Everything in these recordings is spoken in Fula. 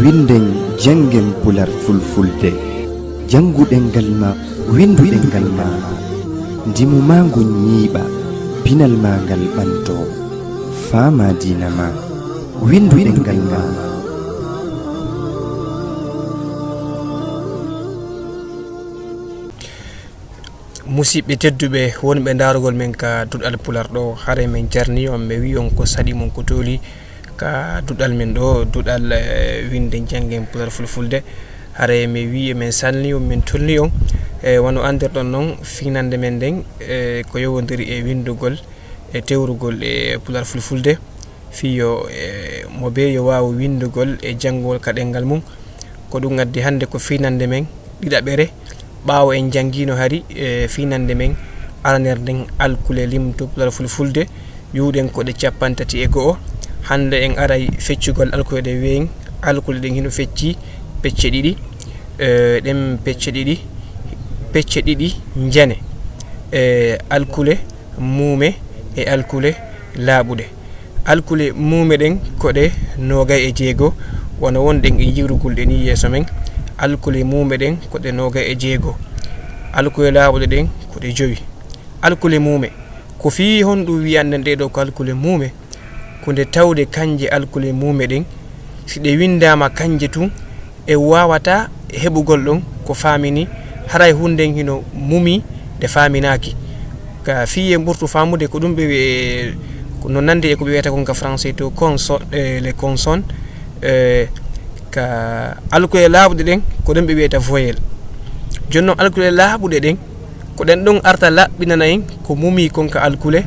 winden jangen pular fulfulde janguɗen ngal ma winduɗen ngal ma ndimu ma ngu ñiiɓa pinal ma ngal ɓanto fama dina ma winduɗen ngal ma musidɓe tedduɓe wonɓe darugol men ka duɗal pular ɗo hare men jarni on ɓe wi on ko saɗi mon ko toli ka duɗal men ɗo duɗal winde jangen pular fulfulde hare mi wi men salni on min tolni on wono andirɗon noon finande men nden ko yowodiri e windugol e tewrugol e pular fulfulde fiyo mo be yo wawa windugol e janngol ka ɗengal mum ko ɗum addi hande ko finande men ɗiɗaɓere ɓaawo en janngino hari finande men aranerden alkule limto pular fulfulde yuɗen koɗe 53 hande en aray feccugol alkule ɗe weyen alkule ɗen hino fecci pecce ɗiɗi ɗen pecce ɗiɗi jane alkule muume e alkule laaɓuɗe alkule muume ɗen koɗe 26 wono wonɗen e yiwrugol ɗe ni yeeso men alkule muume ɗen koɗe 26 alkule laaɓuɗe ɗen koɗe 5 alkule muume ko fi honɗum wiyanɗen ɗe ɗo ko alkule muume ko nde tawde kanje alkule muume ɗen si ɗe windama kanje tun e wawata heɓugol ɗon ko famini haray hunden hino mumi nde faminaki ka fiye ɓurtu famude ko ɗum ɓe no nande e ko ɓe wiyata kon ka français to les consonnes ka alkule laaɓuɗe ɗen ko ɗum ɓe wiyata voyelle jonnon alkule laaɓuɗe ɗen ko ɗen ɗon arta laɓɓinana en ko mumi kon ka alkule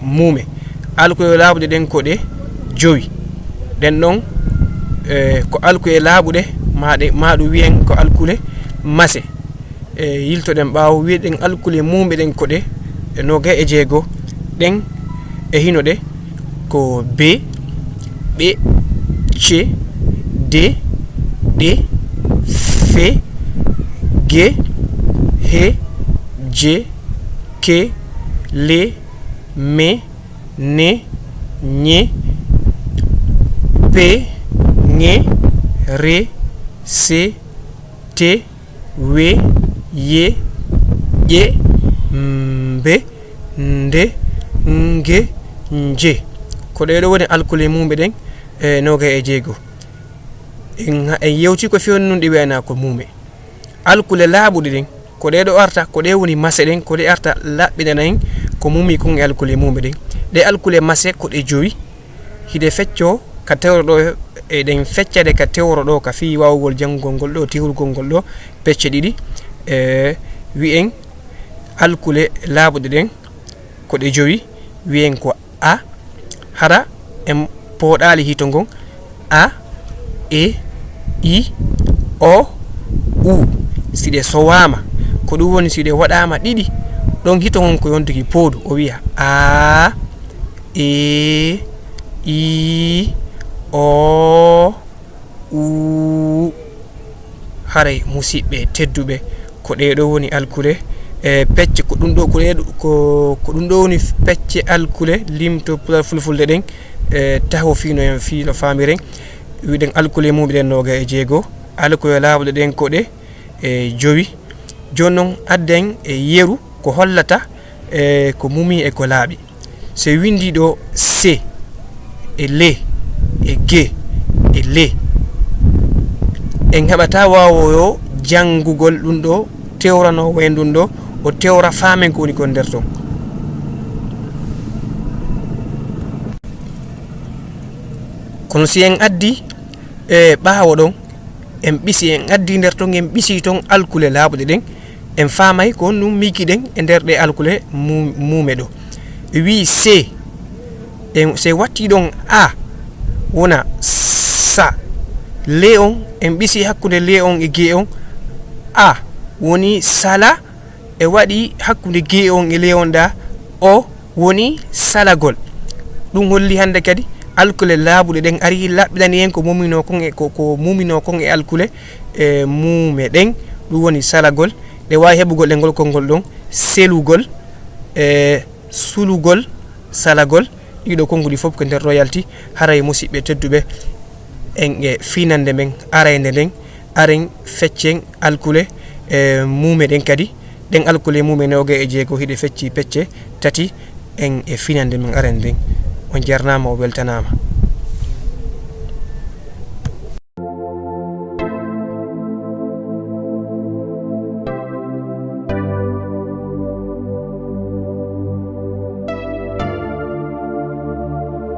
muume alkule laaɓuɗe ɗen ko ɗe 5 ɗen ɗon ko alkule laaɓuɗe maɗum wiyen ko alkule mase yiltoɗen ɓaawo wiyeɗen alkule muume ɗen ko ɗe 26 ɗen e hino ɗe ko b ɓe ce de ɗe fe ge he je ke le me ne nye pe nge re se te we ye ƴe mbe nde nge nje ko ɗeɗo woni alkule mumɓe ɗen 26 en yewti ko fiyon nun ɗi wiyana ko muume alkule laaɓuɗe ɗen ko ɗeɗo arta ko ɗe woni mase ɗen ko ɗe arta laɓɓinana en ko mumi kon e alkule muume ɗen ɗe alkule mase ko ɗe 5 hiɗe fecco ka tewro ɗo eɗen feccade ka tewro ɗo ka fi wawugol janngol ngol ɗo tiwrugol ngol ɗo pecce ɗiɗi wi'en alkule laaɓuɗe ɗen ko ɗe 5 wi'en ko a hara en pooɗali hito ngon a e i o u siɗe sowama ko ɗum woni siɗe waɗama ɗiɗi ɗon hito ngon ko yontuki poodu o wiya a e i o u haray musidɓe tedduɓe ko ɗeɗo woni alkule pecce ko ɗum ɗo ko ɗum ɗo woni pecce alkule limto pular fulfulde ɗen taho fino en fiilo famiren wiɗen alkule mum ɗen 26 alkule laaɓuɗe ɗen ko ɗe 5 joni noon adden e yeru ko hollata ko mumi e ko laaɓi so windi ɗo c e le e ge e le en heɓata wawoyo janngugol ɗum ɗo tewrano wayen ɗum ɗo o tewra famen ko woni kon nder ton kono si en addi ɓaawo ɗon en ɓisi en addi nder ton en ɓisi ton alkule laaɓuɗe ɗen en faamay ko ɗum miki ɗen e nder ɗe alkule muume ɗo wi c en se watti ɗon a wona sa le on en ɓisi hakkude le on e ge on a woni sala e waɗi hakkude ge on e le on ɗa o woni salagol ɗum holli hande kadi alkule laaɓuɗe ɗen ari laɓɓinani en ko mumino kon e ko mumino kon e alkule muume ɗen ɗum woni salagol ɗe wawi heɓugol e ngol kolngol ɗon selugol sulugol salagol ɗiɗo konnguli fof ko nder royalty haray musidɓe tedduɓe en e finande men arende den aren feccen alkule mume den kadi den alkule mume noga e jeego hide fecci pecce tati en e finande men arende den on jarnama o weltanama